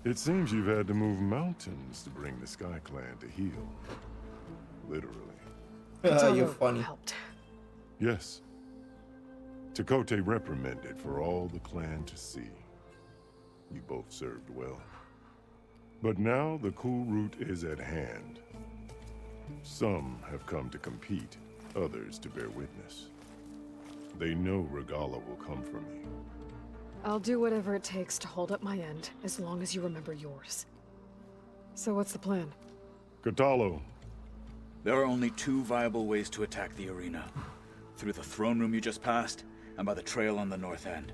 It seems you've had to move mountains to bring the Sky Clan to heal. Literally. You're funny. Helped. Yes. Tekote reprimanded for all the clan to see. You both served well. But now the Kulrut is at hand. Some have come to compete, others to bear witness. They know Regala will come for me. I'll do whatever it takes to hold up my end, as long as you remember yours. So what's the plan? Katalo. There are only two viable ways to attack the arena. Through the throne room you just passed, and by the trail on the north end.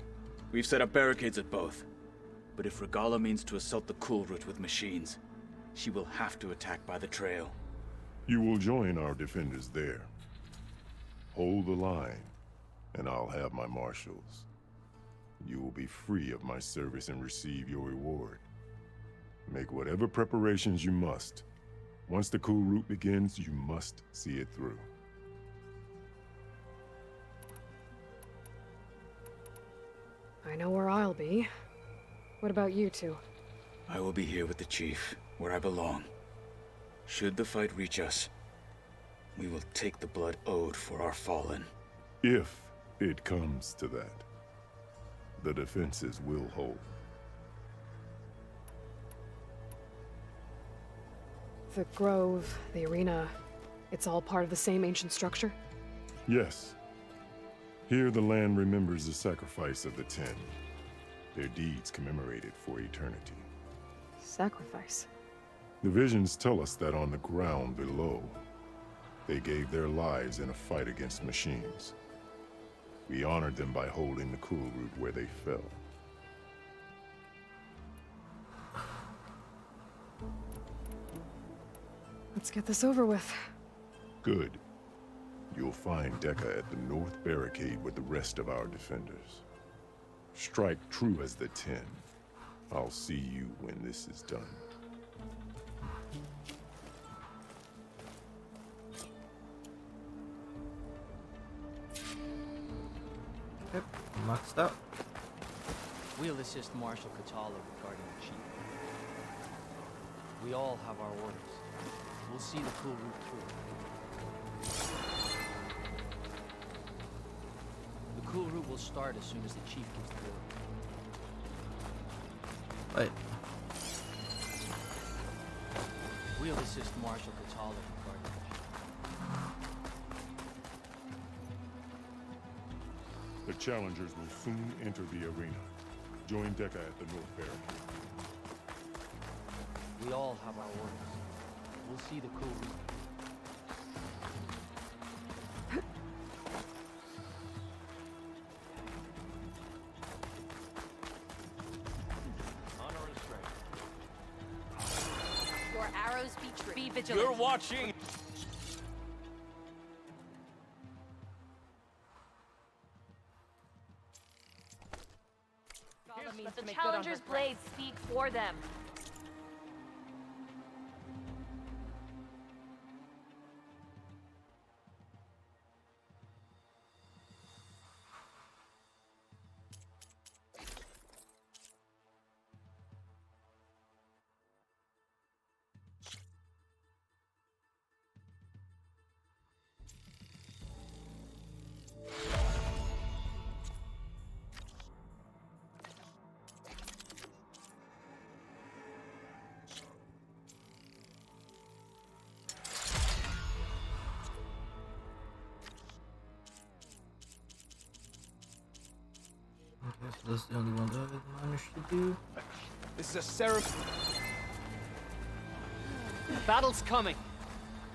We've set up barricades at both. But if Regala means to assault the Kulrut with machines, she will have to attack by the trail. You will join our defenders there. Hold the line, and I'll have my marshals. You will be free of my service and receive your reward. Make whatever preparations you must. Once the Kulrut begins, you must see it through. I know where I'll be. What about you two? I will be here with the chief, where I belong. Should the fight reach us, we will take the blood owed for our fallen. If it comes to that, the defenses will hold. The grove, the arena, it's all part of the same ancient structure? Yes. Here the land remembers the sacrifice of the Ten. Their deeds commemorated for eternity. Sacrifice? The visions tell us that on the ground below, they gave their lives in a fight against machines. We honored them by holding the Kulrut where they fell. Let's get this over with. Good. You'll find Dekka at the north barricade with the rest of our defenders. Strike true as the Ten. I'll see you when this is done. Yep, maxed out. We'll assist Marshal Katala regarding the chief. We all have our orders. We'll see the Kulrut through. The Kulrut will start as soon as the chief gives the word. Wait. We'll assist Marshal Katala regarding the chief. The challengers will soon enter the arena. Join Dekka at the north barricade. We all have our orders. We'll see the Kulrut. Honor and strength. Your arrows be true. Be vigilant. You're watching. Let the challenger's blades speak for them. Okay, so that's the only one that I managed to do. This is a ceremony. Battle's coming.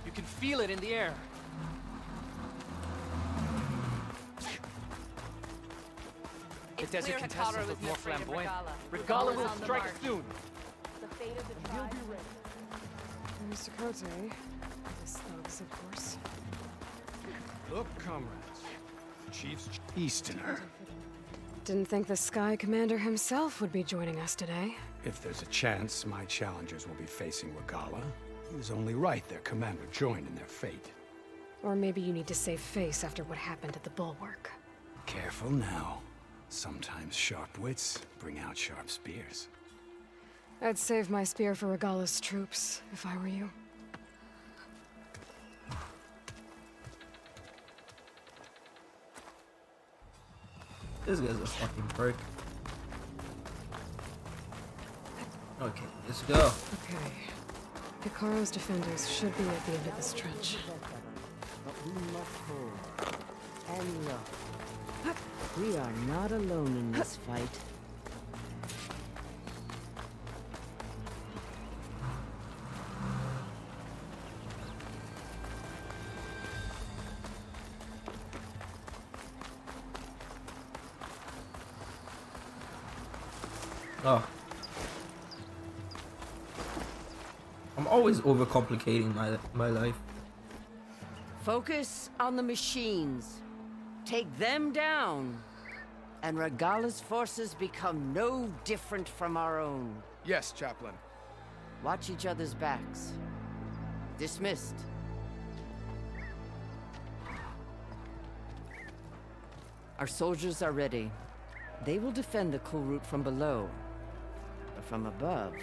You can feel it in the air. It's The desert clear contestants Hikaru look is more afraid of flamboyant. Regala. Regala will strike soon. The fate of the tribe. Mr. Kote. This thugs, of course. Look, comrades. Chief's Easterner. Didn't think the Sky Commander himself would be joining us today. If there's a chance my challengers will be facing Regala, it was only right their commander joined in their fate. Or maybe you need to save face after what happened at the Bulwark. Careful now. Sometimes sharp wits bring out sharp spears. I'd save my spear for Regala's troops, if I were you. This guy's a fucking prick. Okay, let's go. Okay. Hikaru's defenders should be at the end of this trench. But we must hold. And look, we are not alone in this fight. Oh. I'm always overcomplicating my life. Focus on the machines. Take them down. And Regala's forces become no different from our own. Yes, Chaplain. Watch each other's backs. Dismissed. Our soldiers are ready. They will defend the Kulrut from below. But from above...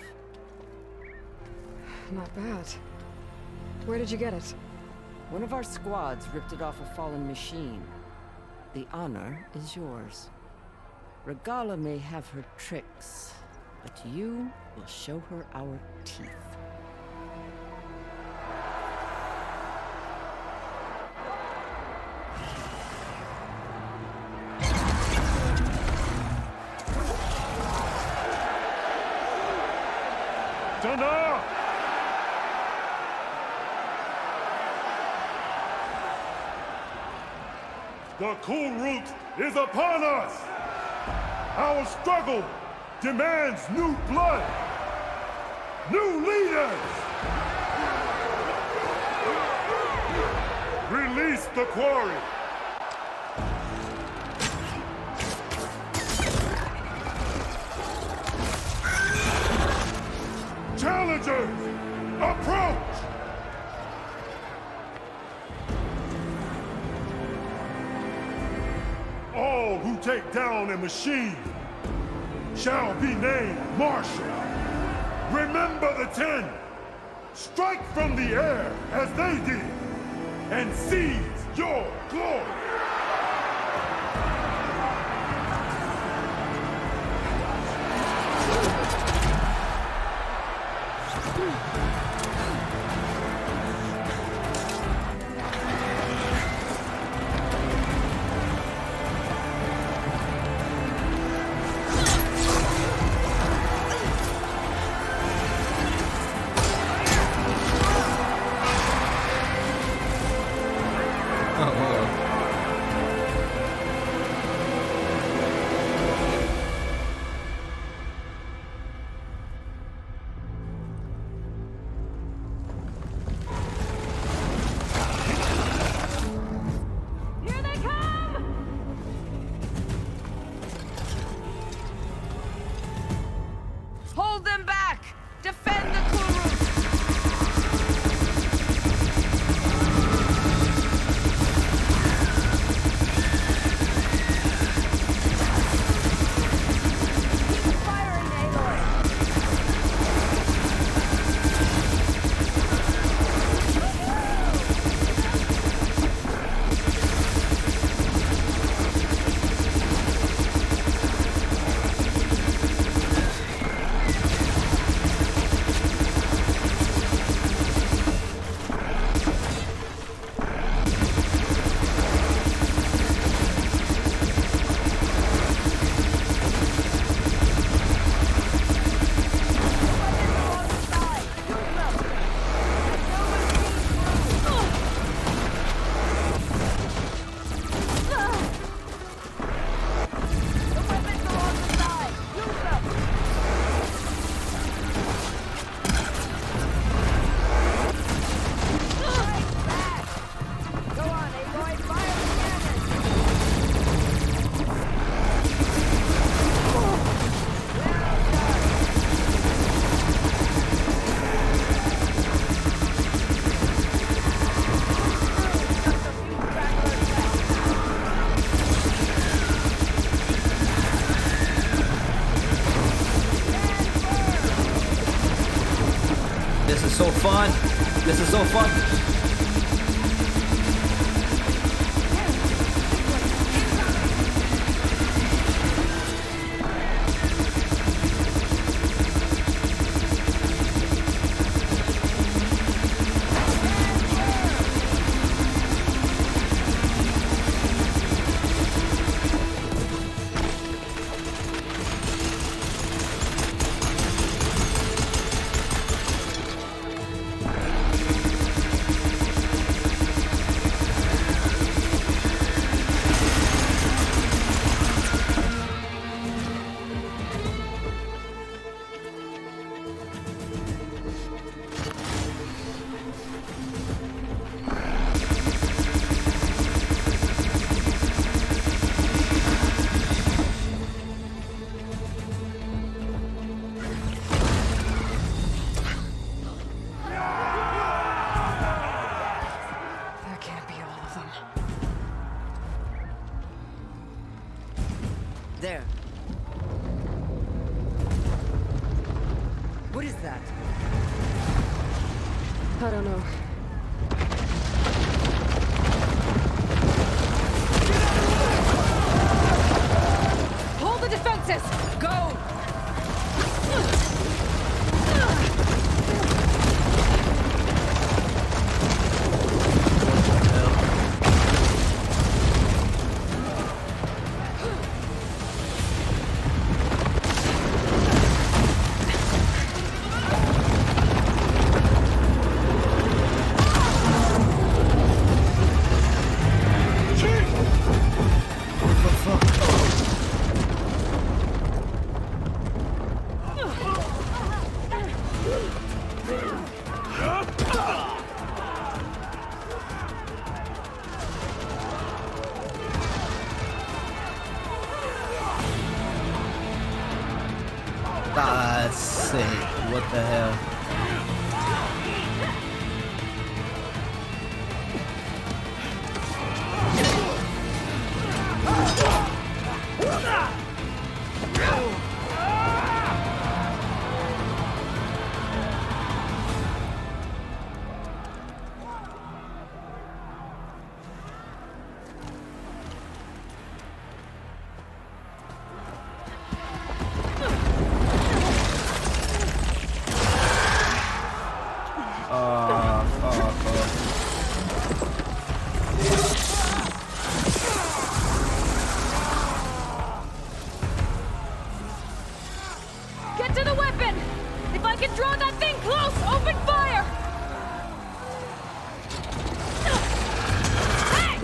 Not bad. Where did you get it? One of our squads ripped it off a fallen machine. The honor is yours. Regala may have her tricks, but you will show her our teeth. Tana! The Kulrut is upon us! Our struggle demands new blood! New leaders! Release the quarry! Challengers, approach! All who take down a machine shall be named Marshal. Remember the 10. Strike from the air as they did, and seize your glory. Oh, wow. so fun. This is so fun. That can't be all of them. There. What is that? I don't know. Hold the defenses! Go! That's sick. What the hell? Get to the weapon! If I can draw that thing close, open fire! Hey!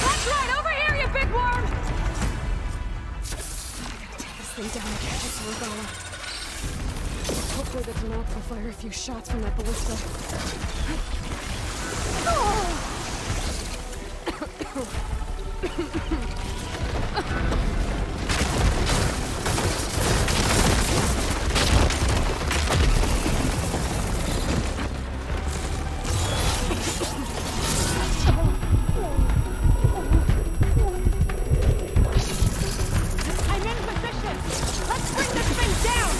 That's right, over here, you big worm! I gotta take this thing down again. It's Regala. Hopefully the Granat will fire a few shots from that ballista. I'm in position. Let's bring this thing down.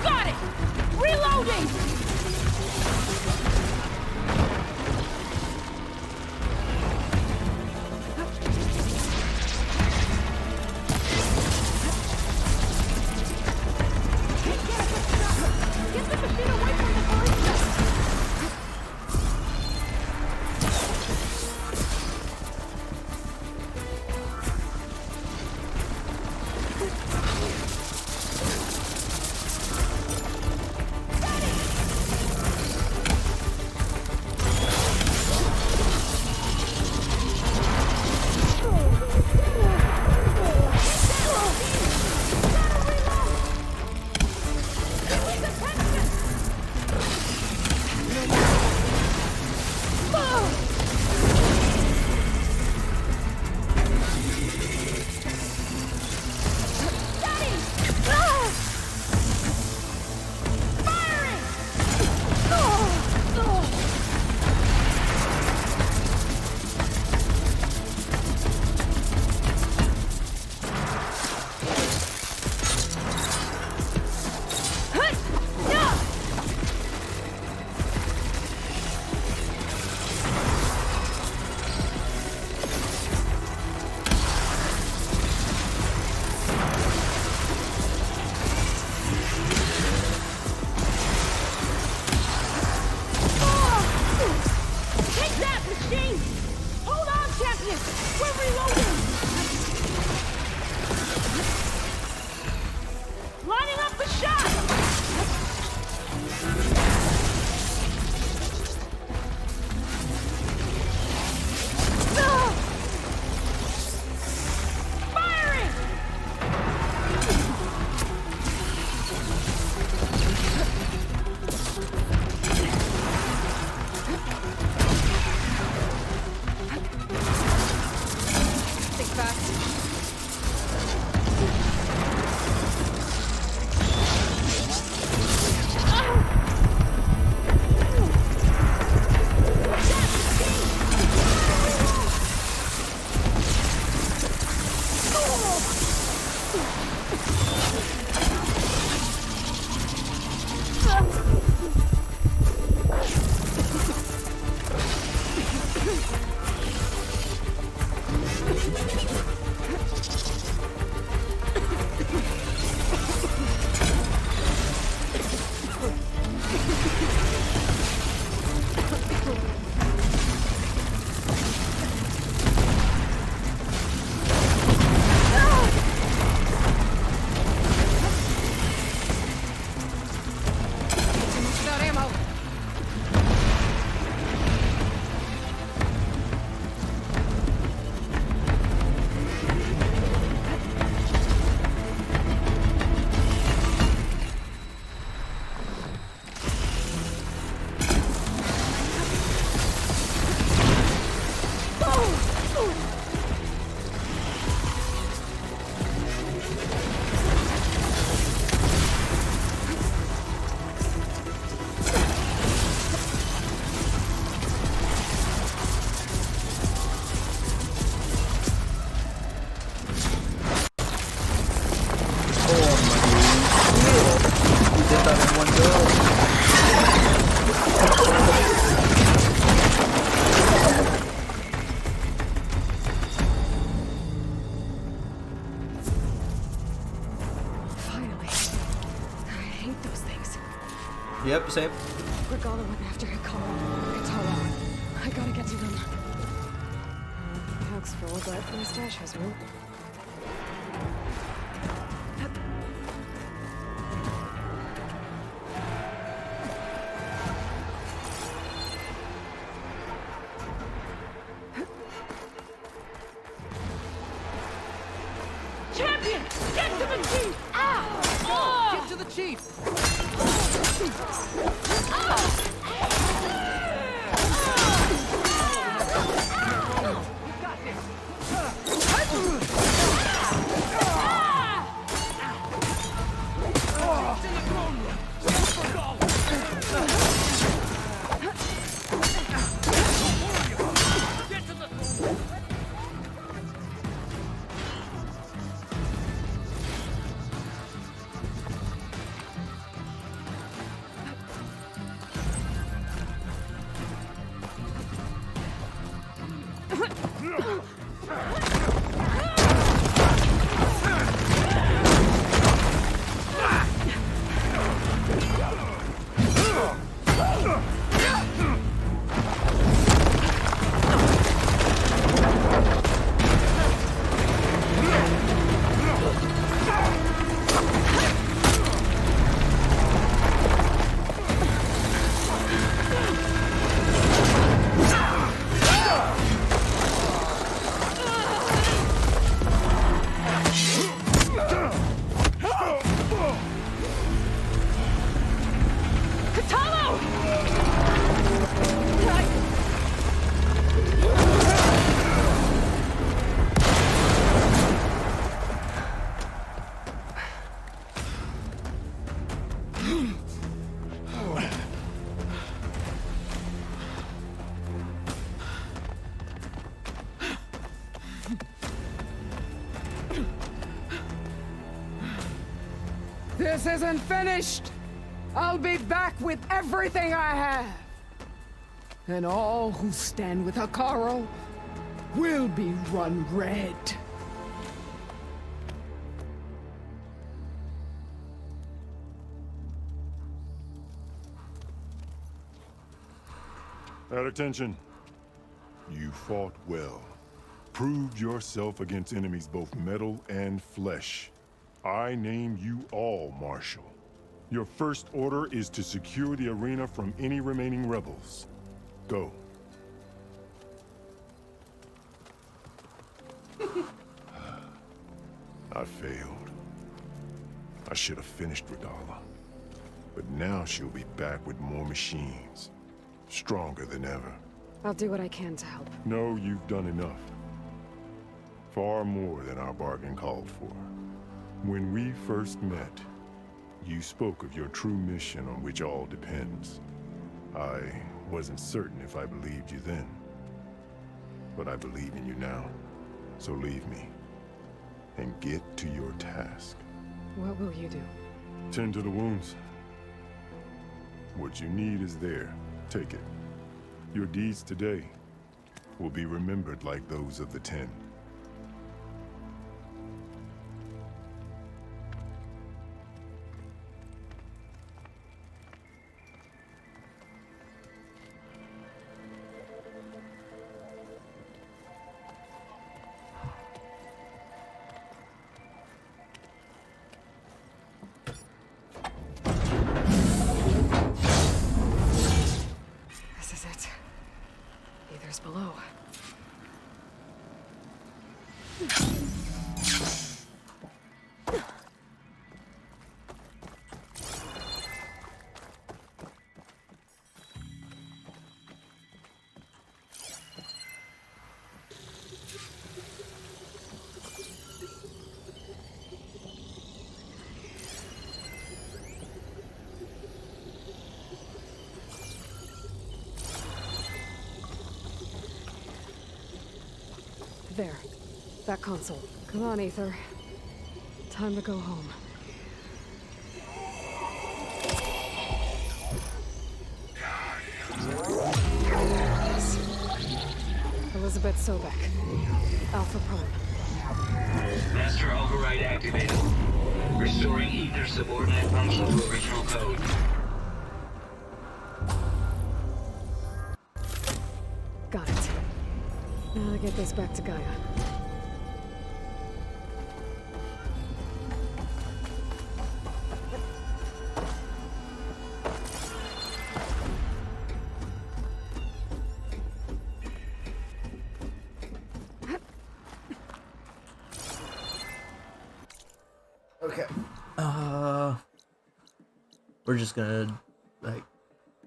Got it! Reloading! Get the machine away from the ballista! Yep, same. Regala went after Katara. I gotta get to them. Thanks for all that mustache has moved. Champion! Get to the chief! Ah! Oh! Get to the chief! Get to the This isn't finished! I'll be back with everything I have! And all who stand with Hekarro will be run red. At attention. You fought well. Proved yourself against enemies both metal and flesh. I name you all Marshal. Your first order is to secure the arena from any remaining rebels. Go. I failed. I should have finished Regala. But now she'll be back with more machines. Stronger than ever. I'll do what I can to help. No, you've done enough. Far more than our bargain called for. When we first met, you spoke of your true mission on which all depends. I wasn't certain if I believed you then. But I believe in you now. So leave me. And get to your task. What will you do? Tend to the wounds. What you need is there. Take it. Your deeds today will be remembered like those of the 10. This is it. Aether's below. There. That console. Come on, Aether. Time to go home. Elizabeth Sobek. Alpha Prime. Master override activated. Restoring Aether subordinate function to original code. Got it. Now to get this back to Gaia. Okay. We're just gonna like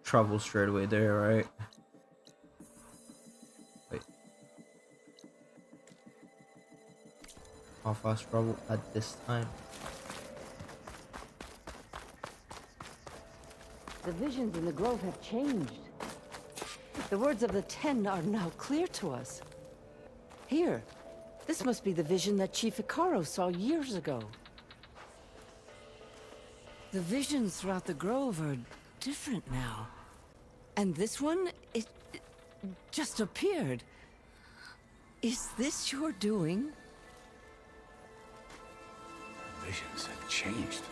travel straight away there, right? Wait. How fast travel at this time? The visions in the grove have changed. The words of the 10 are now clear to us. Here, this must be the vision that Chief Hekarro saw years ago. The visions throughout the grove are different now. And this one, it just appeared. Is this your doing? Visions have changed.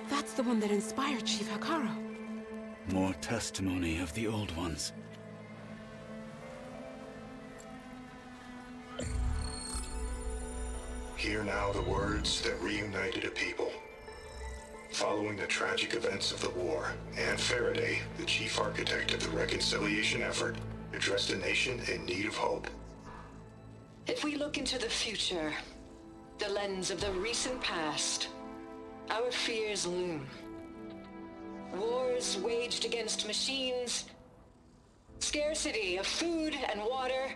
That's the one that inspired Chief Hikaru. More testimony of the old ones. Hear now the words that reunited a people. Following the tragic events of the war, Anne Faraday, the chief architect of the reconciliation effort, addressed a nation in need of hope. If we look into the future, the lens of the recent past, our fears loom. Wars waged against machines, scarcity of food and water,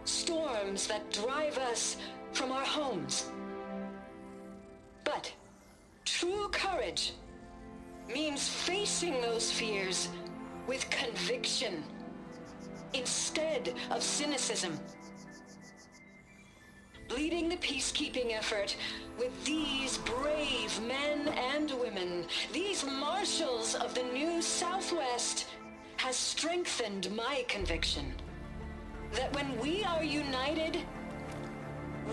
storms that drive us from our homes. But true courage means facing those fears with conviction instead of cynicism. Leading the peacekeeping effort with these brave men and women, these marshals of the new Southwest, has strengthened my conviction that when we are united,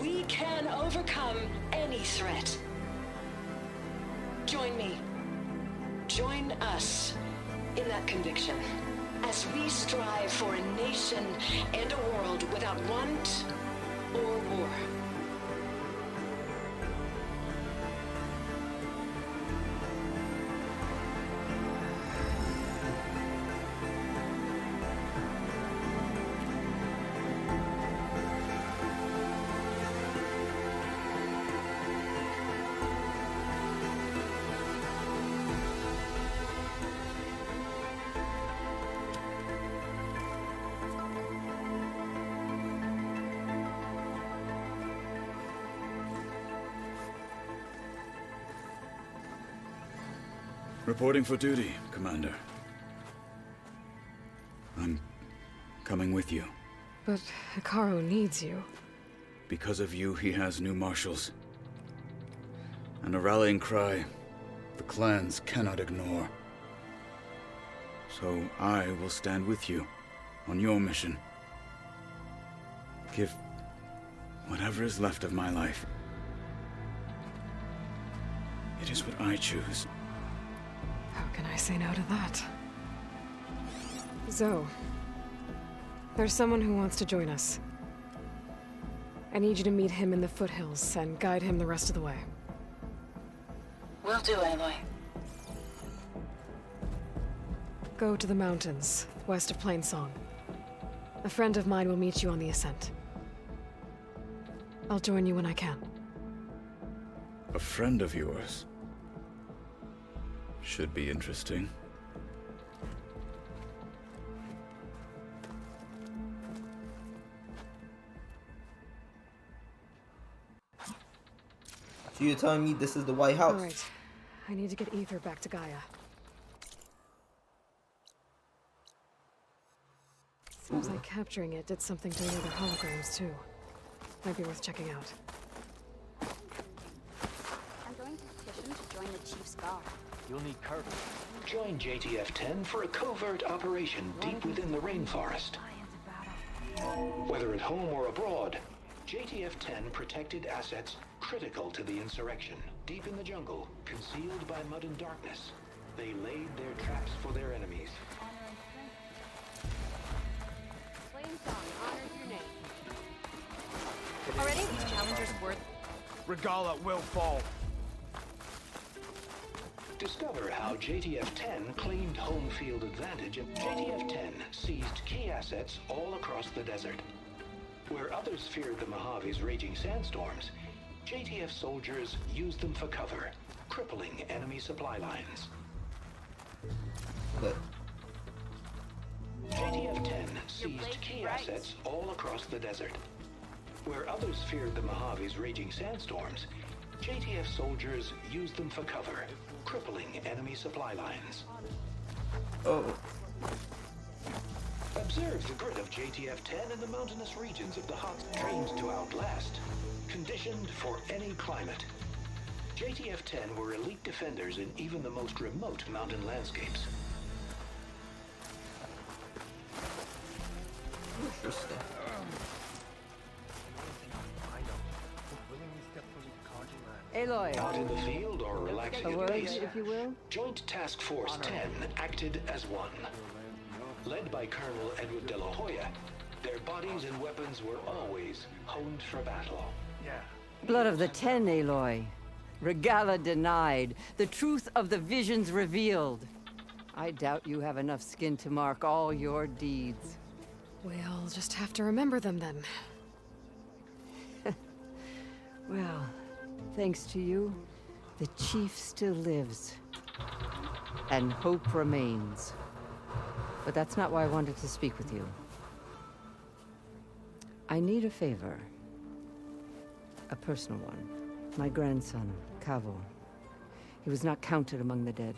we can overcome any threat. Join me. Join us in that conviction as we strive for a nation and a world without want or war. Reporting for duty, Commander. I'm coming with you. But Hikaru needs you. Because of you, he has new marshals. And a rallying cry the clans cannot ignore. So I will stand with you on your mission. Give whatever is left of my life. It is what I choose. How can I say no to that? Zoe, there's someone who wants to join us. I need you to meet him in the foothills and guide him the rest of the way. Will do, Aloy. Go to the mountains, west of Plainsong. A friend of mine will meet you on the ascent. I'll join you when I can. A friend of yours? Should be interesting. So you're telling me this is the White House? Alright. I need to get Aether back to Gaia. Seems like capturing it did something to the other holograms, too. Might be worth checking out. I'm going to petition to join the Chief's Guard. You'll need courage. Join JTF-10 for a covert operation deep within the rainforest. Whether at home or abroad, JTF-10 protected assets critical to the insurrection. Deep in the jungle, concealed by mud and darkness, they laid their traps for their enemies. Already? These challengers worth... Regala will fall. Discover how JTF-10 claimed home field advantage and JTF-10 seized key assets all across the desert. Where others feared the Mojave's raging sandstorms, JTF soldiers used them for cover, crippling enemy supply lines. Good. JTF-10 seized key assets all across the desert. Where others feared the Mojave's raging sandstorms, JTF soldiers used them for cover, crippling enemy supply lines. Oh. Observe the grit of JTF-10 in the mountainous regions of the hot, trained to outlast, conditioned for any climate. JTF-10 were elite defenders in even the most remote mountain landscapes. Interesting. Aloy. Out in the field or relaxing A at word, base, if you will? Joint Task Force 10 acted as one. Led by Colonel Edward de la Hoya, their bodies and weapons were always honed for battle. Blood of the Ten, Aloy. Regala denied. The truth of the visions revealed. I doubt you have enough skin to mark all your deeds. We'll just have to remember them then. Well, thanks to you, the Chief still lives. And hope remains. But that's not why I wanted to speak with you. I need a favor. A personal one. My grandson, Cavo. He was not counted among the dead,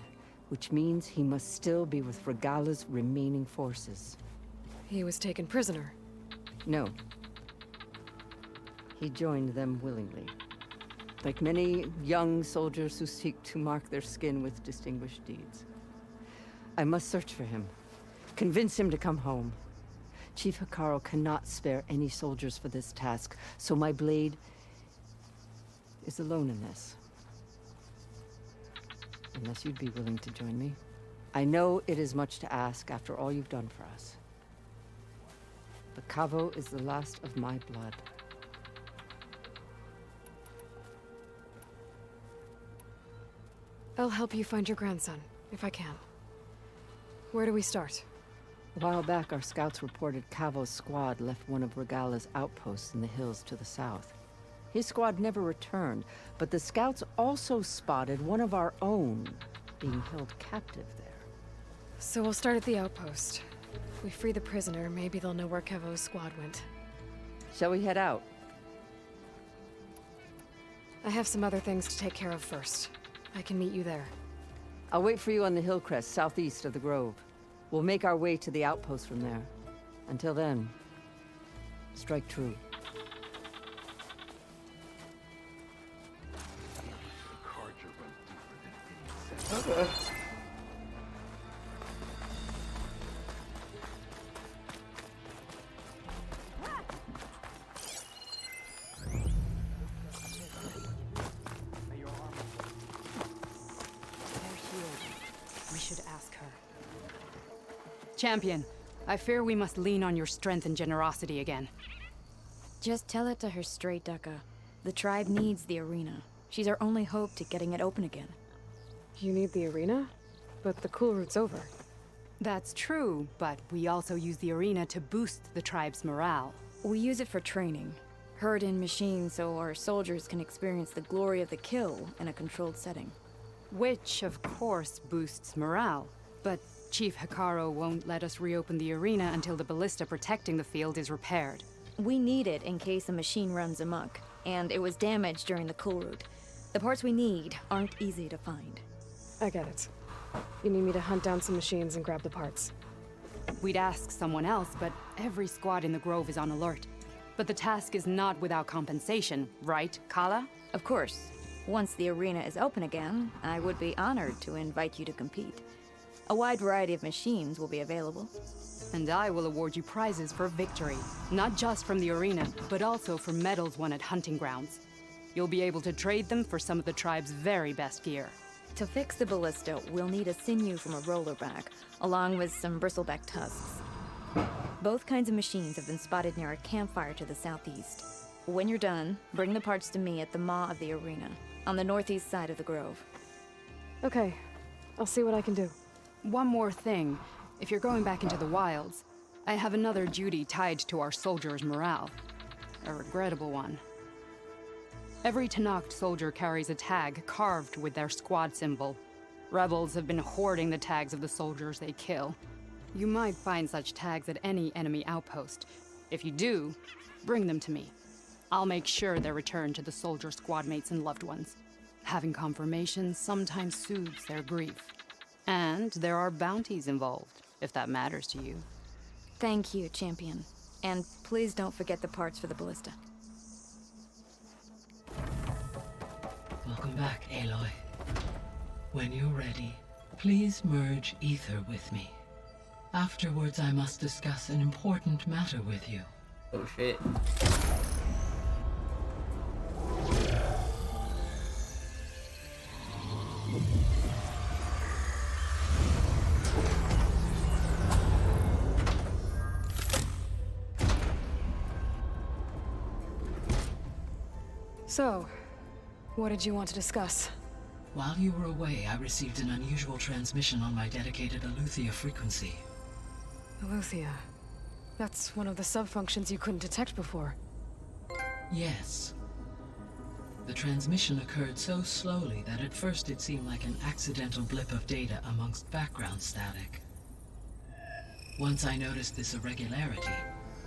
which means he must still be with Regala's remaining forces. He was taken prisoner. No. He joined them willingly. Like many young soldiers who seek to mark their skin with distinguished deeds. I must search for him. Convince him to come home. Chief Hekarro cannot spare any soldiers for this task, so my blade is alone in this. Unless you'd be willing to join me. I know it is much to ask after all you've done for us. But Cavo is the last of my blood. I'll help you find your grandson, if I can. Where do we start? A while back, our scouts reported Cavo's squad left one of Regala's outposts in the hills to the south. His squad never returned, but the scouts also spotted one of our own being held captive there. So we'll start at the outpost. If we free the prisoner, maybe they'll know where Cavo's squad went. Shall we head out? I have some other things to take care of first. I can meet you there. I'll wait for you on the hill crest southeast of the grove. We'll make our way to the outpost from there. Until then, strike true. Okay. We should ask her. Champion, I fear we must lean on your strength and generosity again. Just tell it to her straight, Ducka. The tribe needs the arena. She's our only hope to getting it open again. You need the arena? But the Kulrut's over. That's true, but we also use the arena to boost the tribe's morale. We use it for training. Herd in machines so our soldiers can experience the glory of the kill in a controlled setting. Which, of course, boosts morale. But Chief Hekarro won't let us reopen the arena until the ballista protecting the field is repaired. We need it in case a machine runs amok, and it was damaged during the Kulrut. The parts we need aren't easy to find. I get it. You need me to hunt down some machines and grab the parts. We'd ask someone else, but every squad in the Grove is on alert. But the task is not without compensation, right, Kala? Of course. Once the arena is open again, I would be honored to invite you to compete. A wide variety of machines will be available. And I will award you prizes for victory, not just from the arena, but also for medals won at hunting grounds. You'll be able to trade them for some of the tribe's very best gear. To fix the ballista, we'll need a sinew from a rollerback, along with some bristleback tusks. Both kinds of machines have been spotted near a campfire to the southeast. When you're done, bring the parts to me at the maw of the arena, on the northeast side of the grove. Okay, I'll see what I can do. One more thing. If you're going back into the wilds, I have another duty tied to our soldiers' morale. A regrettable one. Every Tenakth soldier carries a tag carved with their squad symbol. Rebels have been hoarding the tags of the soldiers they kill. You might find such tags at any enemy outpost. If you do, bring them to me. I'll make sure they're returned to the soldier squad mates and loved ones. Having confirmation sometimes soothes their grief. And there are bounties involved, if that matters to you. Thank you, Champion. And please don't forget the parts for the ballista. Welcome back, Aloy. When you're ready, please merge Aether with me. Afterwards, I must discuss an important matter with you. Oh shit. So, what did you want to discuss? While you were away, I received an unusual transmission on my dedicated AETHER frequency. AETHER. That's one of the sub-functions you couldn't detect before. Yes. The transmission occurred so slowly that at first it seemed like an accidental blip of data amongst background static. Once I noticed this irregularity,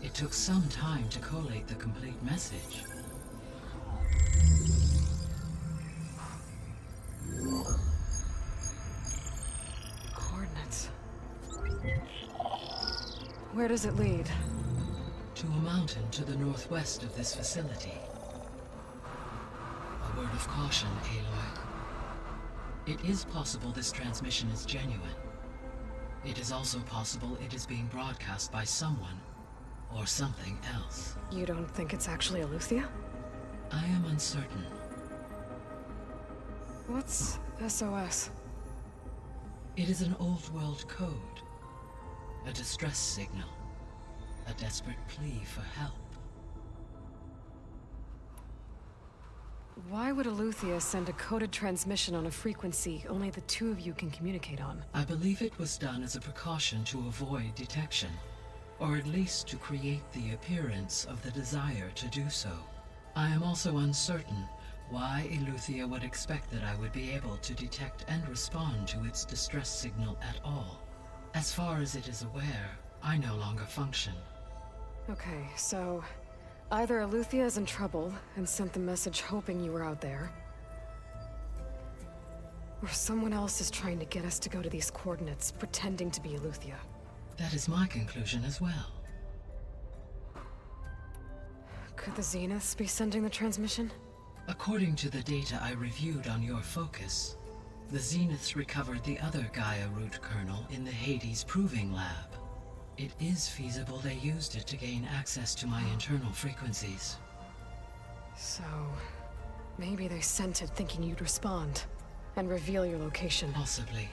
it took some time to collate the complete message. Coordinates. Where does it lead? To a mountain to the northwest of this facility. A word of caution, Aloy. It is possible this transmission is genuine. It is also possible it is being broadcast by someone or something else. You don't think it's actually AETHER? I am uncertain. What's SOS? It is an old world code. A distress signal. A desperate plea for help. Why would AETHER send a coded transmission on a frequency only the two of you can communicate on? I believe it was done as a precaution to avoid detection, or at least to create the appearance of the desire to do so. I am also uncertain why AETHER would expect that I would be able to detect and respond to its distress signal at all. As far as it is aware, I no longer function. Okay, so either AETHER is in trouble and sent the message hoping you were out there, or someone else is trying to get us to go to these coordinates, pretending to be AETHER. That is my conclusion as well. Could the Zeniths be sending the transmission? According to the data I reviewed on your focus, the Zeniths recovered the other Gaia root kernel in the Hades Proving Lab. It is feasible they used it to gain access to my internal frequencies. So, maybe they sent it thinking you'd respond and reveal your location. Possibly.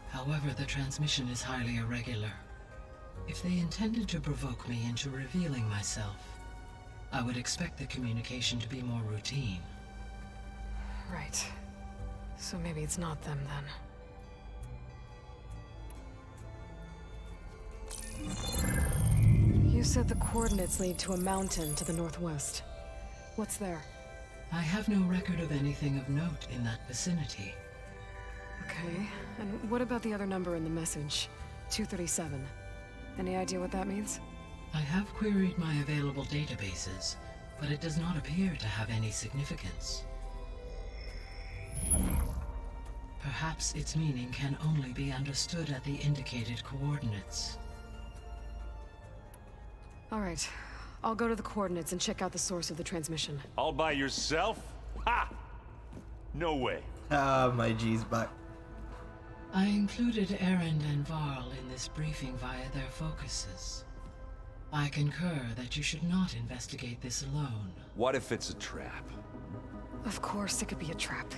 However, the transmission is highly irregular. If they intended to provoke me into revealing myself, I would expect the communication to be more routine. Right. So maybe it's not them then. You said the coordinates lead to a mountain to the northwest. What's there? I have no record of anything of note in that vicinity. Okay, and what about the other number in the message? 237. Any idea what that means? I have queried my available databases, but it does not appear to have any significance. Perhaps its meaning can only be understood at the indicated coordinates. All right, I'll go to the coordinates and check out the source of the transmission. All by yourself? Ha! No way. Ah, my G's back. I included Erend and Varl in this briefing via their focuses. I concur that you should not investigate this alone. What if it's a trap? Of course it could be a trap.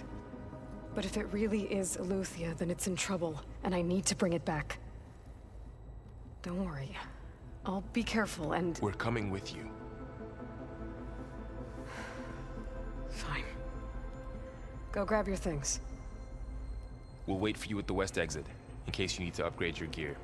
But if it really is AETHER, then it's in trouble, and I need to bring it back. Don't worry. I'll be careful and... We're coming with you. Fine. Go grab your things. We'll wait for you at the west exit, in case you need to upgrade your gear.